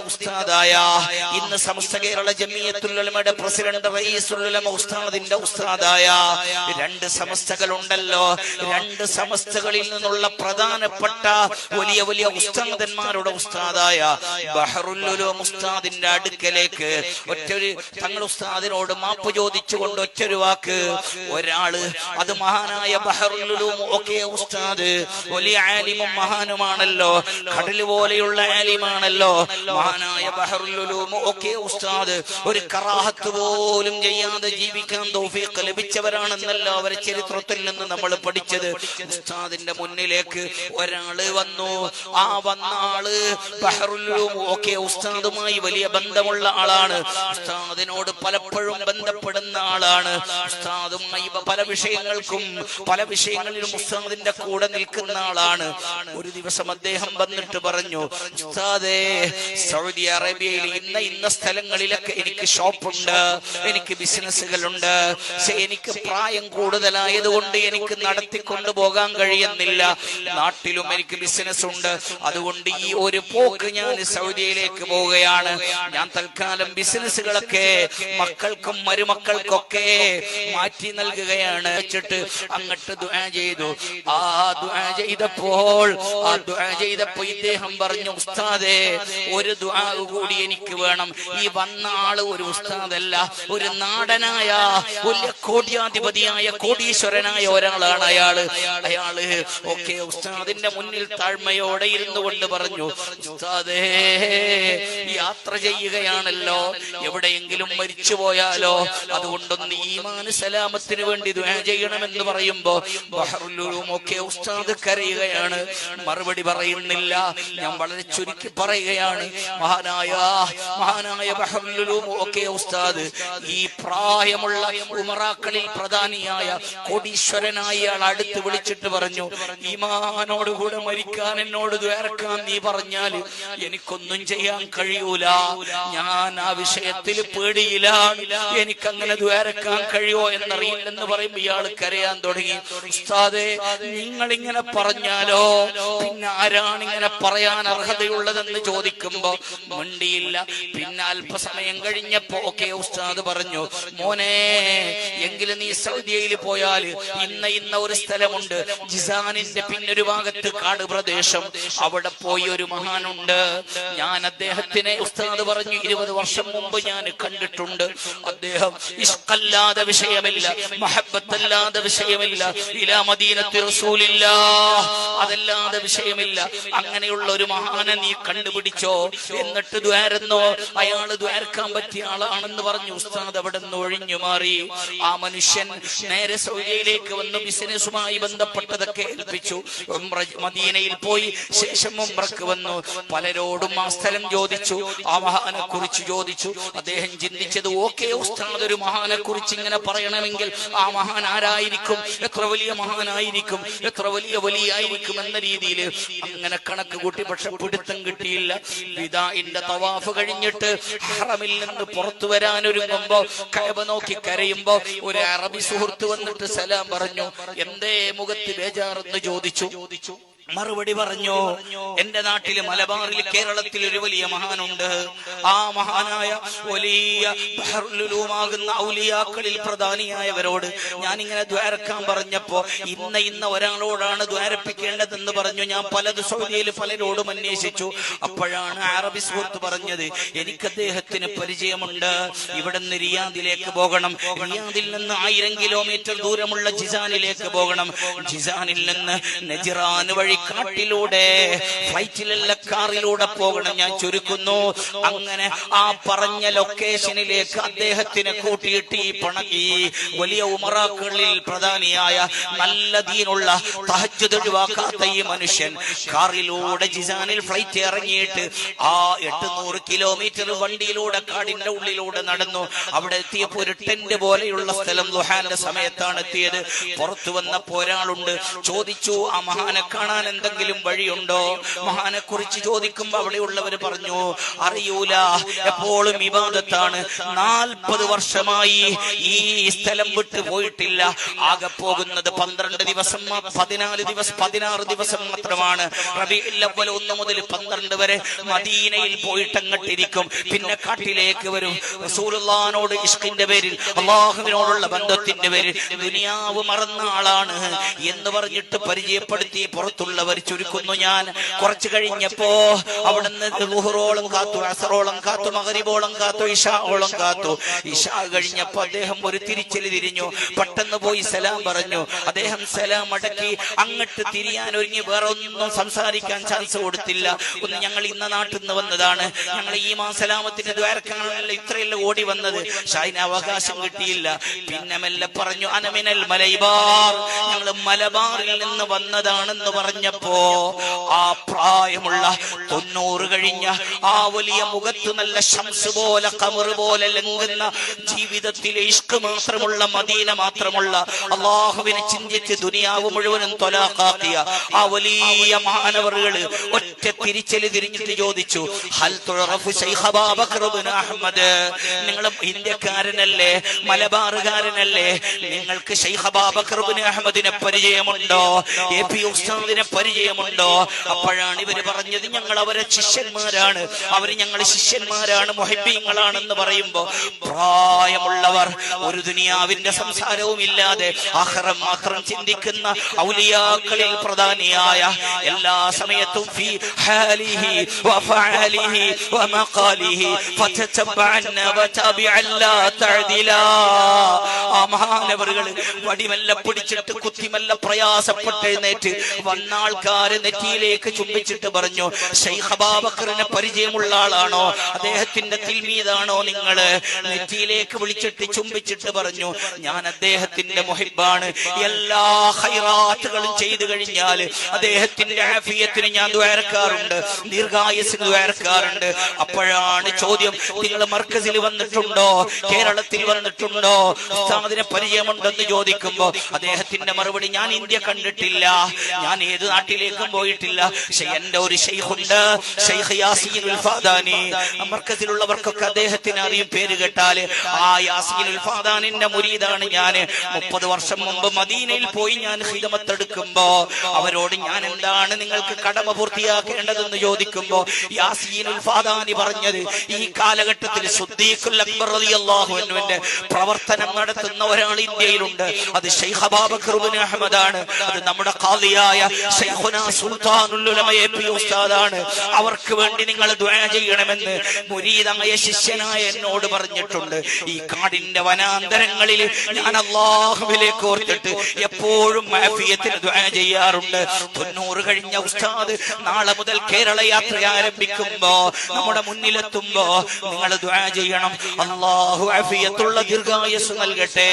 ഉസ്താദായ ഇന്ന് സമസ്ത കേരള ജമിയത്തുൽ ഉലമയുടെ പ്രസിഡന്റ് റഈസുൽ ഉലമ ഉസ്താദിന്റെ ഉസ്താദായ രണ്ട് സമസ്തകളുണ്ടല്ലോ. രണ്ട് സമസ്തകളിൽ നിന്നുള്ള പ്രധാനപ്പെട്ട വലിയ വലിയ ഉസ്താദന്മാരുടെ ഉസ്താദായ ബഹറുൽ ഉലൂം ഉസ്താദിന്റെ അടുക്കലേക്ക് ഒറ്റൊരു തങ്ങൾ ഉസ്താദിനോട് മാപ്പ് ചോദിച്ചുകൊണ്ട് ഒറ്റൊരു വാക്ക് ഒരാള്, അത് മഹാനായ ബഹറുൽ ഉലൂം ഒക്കെ ഉസ്താദ് വലിയ ആലിമും മഹാനുമാണല്ലോ, കടൽ പോലെയുള്ള ആലിമാണല്ലോ. മഹാനായ ബഹറുൽ ഉലൂം ഒക്കെ ഉസ്താദ് ഒരു കറാഹത്ത് പോലും ചെയ്യാതെ ജീവിക്കാൻ തൗഫീഖ് ലഭിച്ചവരാണെന്നല്ലോ അവരെ ചരിത്രത്തിൽ നിന്ന് നമ്മൾ പഠിച്ചത്. ഉസ്താദിന്റെ മുന്നിലേക്ക് ഒരാള് വന്നു. ആ വന്ന ആള് ബഹറുൽ ഉലൂം ഒക്കെ ഉസ്താദുമായി വലിയ ബന്ധമുള്ള ആളാണ്. ഉസ്താദിനോട് പലപ്പോഴും ബന്ധപ്പെടുന്ന ആളാണ്. ഉസ്താദുമായി പല വിഷയങ്ങളിലും ഉസ്താദിന്റെ കൂടെ നിൽക്കുന്ന ആളാണ്. ഒരു ദിവസം അദ്ദേഹം വന്നിട്ട് പറഞ്ഞു, ഉസ്താദേ, സൗദി അറേബ്യയിൽ ഇന്ന സ്ഥലങ്ങളിലൊക്കെ എനിക്ക് ഷോപ്പുണ്ട്, എനിക്ക് ബിസിനസ്സുകളുണ്ട്. പക്ഷെ എനിക്ക് പ്രായം കൂടുതലായതുകൊണ്ട് എനിക്ക് നടത്തിക്കൊണ്ടു പോകാൻ കഴിയുന്നില്ല. നാട്ടിലും എനിക്ക് ബിസിനസ് ഉണ്ട്. അതുകൊണ്ട് ഈ ഒരു പോക്ക് ഞാൻ സൗദിയിലേക്ക് പോവുകയാണ്. ഞാൻ തൽക്കാലം ബിസിനസ്സുകളൊക്കെ മക്കൾക്കും മരുമക്കൾക്കൊക്കെ മാറ്റി നൽകുകയാണ് വെച്ചിട്ട് അങ്ങോട്ട് ദുആ ചെയ്തു. ആ ദുആ ചെയ്തപ്പോൾ ഇദ്ദേഹം പറഞ്ഞു, ഉസ്താദേ, ഒരു ദുആ കൂടി എനിക്ക് വേണം. ഈ വന്ന ആള് ഒരു ഉസ്താദല്ല, ഒരു നാടനായ വലിയ കോട്യാധിപതിയായ കോടീശ്വരനായ ഒരാളാണ് അയാള്. ഒക്കെ ഉസ്താദിന്റെ മുന്നിൽ താഴ്മയോടെ ഇരുന്നു കൊണ്ട് പറഞ്ഞു, ഉസ്താദേ, യാത്ര ചെയ്യുകയാണല്ലോ, എവിടെയെങ്കിലും മരിച്ചു പോയാലോ, അതുകൊണ്ടൊന്ന് ഈമാൻ സലാമത്തിന് വേണ്ടി ദുആ ചെയ്യണമെന്ന് പറയുമ്പോ ബഹറുൽ ഉലൂം ഒക്കെ ഉസ്താദ് കരയുകയാണ്. മറുപടി പറയുന്നില്ല. ഞാൻ വളരെ ചുരുക്കി പറയുകയാണ്, മഹാനായ ബഹറുൽ ഉലൂം ഒക്കെ ഉസ്താദ് ഈ പ്രായമുള്ള ഉമറാക്കളിൽ പ്രധാനിയായ കോടീശ്വരനായ ആൾ അടുത്ത് വിളിച്ചിട്ട് പറഞ്ഞു, ഈമാനോടുകൂടെ മരിക്കാൻ എന്നോട് ദ്വാരക്കാൻ നീ പറഞ്ഞാൽ എനിക്കൊന്നും ചെയ്യാൻ കഴിയൂല. ഞാൻ ആ വിഷയത്തിൽ പേടിയിലാണ്. എനിക്കങ്ങനെ ദ്വാരക്കാൻ കഴിയോ എന്നറിയില്ലെന്ന് പറയുമ്പോ ഇയാൾ കരയാൻ തുടങ്ങി. ഉസ്താദേ, നിങ്ങൾ ഇങ്ങനെ പറഞ്ഞാലോ പിന്നെ ആരാണ് ഇങ്ങനെ പറയാൻ അർഹതയുള്ളതെന്ന് ചോദിക്കുമ്പോ മിണ്ടിയില്ല. പിന്നെ അല്പസമയം കഴിഞ്ഞപ്പോ ഒക്കെ ഉസ്താദ് പറഞ്ഞു, മോനെ, എങ്കിലും നീ സൗദിയയിൽ പോയാൽ ഇന്ന ഒരു സ്ഥലമുണ്ട്, ജിസാനിന്റെ പിന്നൊരു ഭാഗത്ത് കാട് പ്രദേശം, അവിടെ പോയി ഒരു മഹാനുണ്ട്. ഞാൻ അദ്ദേഹത്തിനെ, ഉസ്താദ് പറഞ്ഞു, 20 വർഷം മുമ്പ് ഞാൻ കണ്ടിട്ടുണ്ട്. അദ്ദേഹം ഇഷ്കല്ലാതെ വിഷയമില്ല, മഹബ്ബത്തല്ലാതെ വിഷയമില്ല, ഇലാ മദീനത്തി റസൂലില്ലാഹ് അതല്ലാതെ വിഷയമില്ല. അങ്ങനെയുള്ള ഒരു മഹാനെ നീ കണ്ടുപിടിച്ചോ, എന്നിട്ട് ദ്വാരന്നോ. അയാള് ദ്വാരക്കാൻ പറ്റിയ ആളാണെന്ന് പറഞ്ഞു. ഉസ്താദ് അവിടെ നിന്ന് ഒഴിഞ്ഞു മാറി. ആ മനുഷ്യൻ നേരെ സൗദിയിലേക്ക് വന്നു. ബിസിനസ്സുമായി ബന്ധപ്പെട്ടതൊക്കെ ഏൽപ്പിച്ചു. മദീനയിൽ പോയി ശേഷം ഉംറക്ക് വന്നു. പലരോടും ആ സ്ഥലം ചോദിച്ചു, ആ മഹാനെ കുറിച്ച് ചോദിച്ചു. അദ്ദേഹം ചിന്തിച്ചത്, ഓക്കെ ഉസ്താദ് ഒരു മഹാനെ കുറിച്ച് ഇങ്ങനെ പറയണമെങ്കിൽ ആ മഹാൻ ആരായിരിക്കും, എത്ര വലിയ മഹാനായിരിക്കും, എത്ര വലിയ വലിയായിരിക്കും എന്ന രീതിയിൽ അങ്ങനെ കണക്ക് കൂട്ടി. പക്ഷെ പിടുത്തം കിട്ടിയില്ല. വിദാഇന്റെ തവാഫ് കഴിഞ്ഞിട്ട് ഹറമിൽ നിന്ന് പുറത്തു വരാൻ ഒരുങ്ങുമ്പോ കഅബ നോക്കി കരയുമ്പോ ഒരു അറബി സുഹൃത്ത് വന്നിട്ട് സലാം പറഞ്ഞു. എന്തേ മുഖത്ത് ബേജാറെന്ന് ചോദിച്ചു. മറുപടി പറഞ്ഞു, എന്റെ നാട്ടില് മലബാറിൽ കേരളത്തിൽ ഒരു വലിയ മഹാനുണ്ട്. ആ മഹാനായ വലിയ ബഹറുൽ ഉലൂമാകുന്ന ഔലിയാക്കളിൽ പ്രധാനിയായവരോട് ഞാനിങ്ങനെ ദ്വാരക്കാൻ പറഞ്ഞപ്പോ ഇന്ന ഒരാളോടാണ് ദ്വാരപ്പിക്കേണ്ടതെന്ന് പറഞ്ഞു. ഞാൻ സൗദിയിൽ പലരോടും അന്വേഷിച്ചു. അപ്പോഴാണ് അറബി സുഹൃത്ത് പറഞ്ഞത്, എനിക്ക് അദ്ദേഹത്തിന് പരിചയമുണ്ട്. ഇവിടെ നിന്ന് റിയാദിലേക്ക് പോകണം, റിയാദിൽ നിന്ന് 1000 കിലോമീറ്റർ ദൂരമുള്ള ജിസാനിലേക്ക് പോകണം, ജിസാനിൽ നിന്ന് നജ്റാൻ വഴി കാട്ടിലൂടെ, ഫ്ലൈറ്റിലല്ല കാറിലൂടെ പോകണം. ഞാൻ ചുരുക്കുന്നു. അങ്ങനെ ആ പറഞ്ഞ ലൊക്കേഷനിലേക്ക് അദ്ദേഹത്തിനെ കൂട്ടിയിട്ട് ഈ വലിയ ഉമറാക്കളിൽ പ്രധാനിയായ നല്ല ദീനുള്ള തഹജ്ജുദ് ഒഴിവാക്കാത്ത ഈ മനുഷ്യൻ കാറിലൂടെ ജിസാനിൽ ഫ്ലൈറ്റ് ഇറങ്ങിയിട്ട് ആ 800 കിലോമീറ്റർ വണ്ടിയിലൂടെ കാടിന്റെ ഉള്ളിലൂടെ നടന്നു. അവിടെ എത്തിയപ്പോ ഒരു ടെന്റ് പോലെയുള്ള സ്ഥലം, ദുഹാന്റെ സമയത്താണ് എത്തിയത്. പുറത്തു വന്നപ്പോ ഒരാളുണ്ട്. ചോദിച്ചു, ആ മഹാനെ കാണാൻ എന്തെങ്കിലും വഴിയുണ്ടോ? മഹാനെ കുറിച്ച് ചോദിക്കുമ്പോ അവിടെയുള്ളവർ പറഞ്ഞു അറിയൂല, എപ്പോഴും ഇബാദത്താണ്. 40 വർഷമായി ഈ സ്ഥലം വിട്ടു പോയിട്ടില്ല. ആകെ പോകുന്നത് 12 ദിവസം, 16 ദിവസം മാത്രമാണ്. റബീഉൽ അവ്വൽ 1 മുതൽ 12 വരെ മദീനയിൽ പോയിട്ട് അങ്ങട്ടിരിക്കും. പിന്നെ കാട്ടിലേക്ക് വരും. റസൂലുള്ളാഹിനോട് ഇഷ്കിന്റെ പേരിൽ, അല്ലാഹുവിനോടുള്ള ബന്ധത്തിന്റെ പേരിൽ ദുനിയാവ് മറന്ന ആളാണ് എന്ന് പറഞ്ഞിട്ട് പരിചയപ്പെടുത്തി പുറത്തുള്ളവർ ചുരുക്കുന്നു. ഞാൻ കുറച്ചു കഴിഞ്ഞപ്പോ അവിടുന്ന് ളുഹ്റോളം കാത്തു, അസറോളം കാത്തു, മഗ്രിബോളം കാത്തു, ഇശാഓളം കാത്തു. ഇശാ കഴിഞ്ഞപ്പോ അദ്ദേഹം ഒരു തിരിച്ചല് തിരിഞ്ഞു. പെട്ടെന്ന് പോയി സലാം പറഞ്ഞു. അദ്ദേഹം സലാം അടക്കി അങ്ങോട്ട് തിരിയാൻ ഒരുങ്ങി. വേറെ ഒന്നും സംസാരിക്കാൻ ചാൻസ് കൊടുത്തില്ല. ഒന്ന് ഞങ്ങൾ ഇന്ന നാട്ടിൽ നിന്ന് വന്നതാണ്, ഞങ്ങൾ ഈ സലാമത്തിന്റെ ദ്വാരക്കാണല്ലോ ഇത്രയെല്ലാം ഓടി വന്നത്. ഷാഹിന് അവകാശം കിട്ടിയില്ല. പിന്നെ മെല്ലെ പറഞ്ഞു അനമിനൽ മലബാർ, ഞങ്ങൾ മലബാറിൽ നിന്ന് വന്നതാണെന്ന് പറഞ്ഞപ്പോ ആ പ്രായമുള്ള 90 കഴിഞ്ഞ ആ വലിയ മുഖത്ത് നല്ല ശംസ് പോലെ ഖമർ പോലെ ലംഘുന്ന ജീവിതത്തിലെ ഇഷ്ക് മാത്രമുള്ള, മദീന മാത്രമുള്ള, അള്ളാഹുവിനെ ചിന്തിച്ച് ദുനിയാവ് മുഴുവനും തൊലാഖാക്കിയ ആ വലിയ മാനവറുകള് ഒറ്റ തിരിച്ചല് തിരിഞ്ഞിട്ട് ചോദിച്ചു ഹൽ തുറഫു ശൈഖ് അബൂബക്കർ ഇബ്നു അഹ്മദ്, നിങ്ങൾ ഇന്ത്യക്കാരനല്ലേ, മലബാറുകാരനല്ലേ, നിങ്ങൾക്ക് ശൈഖ് അബൂബക്കർ ഇബ്നു അഹ്മദിനെ പരിചയമുണ്ടോ? AP ഉസ്താദിനെ പരിചയമുണ്ടോ? അപ്പോഴാണ് ഇവര് പറഞ്ഞത് ഞങ്ങൾ അവരെ ശിഷ്യന്മാരാണ്, അവര് ഞങ്ങൾ ശിഷ്യന്മാരാണ്, മുഹിബ്ബീങ്ങളാണെന്ന് പറയുമ്പോ പ്രായമുള്ളവർ ഒരു ദുനിയാവിന്റെ സംസാരവും ഇല്ലാതെ ആഖിറം മാത്രം ചിന്തിക്കുന്ന ഔലിയാക്കളിൽ പ്രധാനിയായ, എല്ലാ സമയത്തും ഫീ ഹാലിഹി വഫഅലിഹി വമഖാലിഹി ഫതതബഅന വതബിഅല്ല തഅദിലാ. ആ മഹാനവറുകൾ വടിമല്ല പിടിച്ചിട്ട് കുത്തിമല്ല പ്രയാസപ്പെട്ട് എഴുന്നേറ്റ് വന്ന ആൾക്കാര് നെറ്റിയിലേക്ക് ചുംബിച്ചിട്ട് പറഞ്ഞു ശൈഖ് അബൂബക്കറിനെ പരിചയമുള്ള ആളാണോ, അദ്ദേഹത്തിന്റെ തിൽമീദാണോ നിങ്ങള്? നെറ്റിയിലേക്ക് വിളിച്ചിട്ട് ചുംബിച്ചിട്ട് പറഞ്ഞു ഞാൻ അദ്ദേഹത്തിന്റെ മുഹിബ്ബാണ്, എല്ലാ ഖൈറാത്തുകളും ചെയ്തു കഴിഞ്ഞാൽ അദ്ദേഹത്തിന്റെ ആഫിയത്തിന് ഞാൻ ദുആർക്കാറുണ്ട്, ദീർഘായുസ്സിന് ദുആർക്കാറുണ്ട്. അപ്പോഴാണ് ചോദ്യം നിങ്ങൾ മർക്കസിൽ വന്നിട്ടുണ്ടോ, കേരളത്തിൽ വന്നിട്ടുണ്ടോ, ഉസ്താദിനെ പരിചയമുണ്ടെന്ന് ചോദിക്കുമ്പോ അദ്ദേഹത്തിന്റെ മറുപടി ഞാൻ ഇന്ത്യ കണ്ടിട്ടില്ല, ഞാൻ ഏത് നാട്ടിലേക്കും പോയിട്ടില്ല. എന്റെ ഒരു ശൈഖുണ്ട്, ശൈഖ് യാസീനുൽ ഫാദാനി. മർക്കസിലുള്ളവർക്കൊക്കെ അദ്ദേഹത്തിന് അറിയും, പേര് കേട്ടാല്. ആ യാസീനുൽ ഫാദാനിന്റെ മുരീദാണ് ഞാൻ. 30 വർഷം മുമ്പ് മദീനയിൽ പോയി ഞാൻ ഖിദ്മത്ത് എടുക്കുമ്പോ അവരോട് ഞാൻ എന്താണ് നിങ്ങൾക്ക് കടമ പൂർത്തിയാക്കേണ്ടതെന്ന് ചോദിക്കുമ്പോ യാസീനുൽ ഫാദാനി പറഞ്ഞത് ഈ കാലഘട്ടത്തിൽ സിദ്ദീഖുൽ അക്ബർ റളിയല്ലാഹു അൻഹുവിന്റെ പ്രവർത്തനം നടത്തുന്ന ഒരാൾ ഇന്ത്യയിലുണ്ട്, അത് ശൈഖ് അബൂബക്കർ ഇബ്നു അഹ്മദ് ആണ്. അത് നമ്മുടെ ഖാദിയായ ശൈഖുനാ സുൽത്താനുൽ ഉലമ AP ഉസ്താദാണ്. അവർക്ക് വേണ്ടി നിങ്ങൾ ദുആ ചെയ്യണമെന്ന് മുരീദായ ശിഷ്യനായ എന്നോട് പറഞ്ഞിട്ടുണ്ട്. ഈ കാടിന്റെ വനാന്തരങ്ങളിൽ ഞാൻ അല്ലാഹുവിലേക്ക് ഓർത്തിട്ട് എപ്പോഴും ആഫിയത്തിന് ദുആ ചെയ്യാറുണ്ട്. 90 കഴിഞ്ഞ ഉസ്താദ് നാളെ മുതൽ കേരള യാത്ര ആരംഭിക്കുമ്പോ നമ്മുടെ മുന്നിലെത്തുമ്പോ നിങ്ങൾ ദുആ ചെയ്യണം, അല്ലാഹു ആഫിയത്തുള്ള ദീർഘായുസ്സ് നൽകട്ടെ.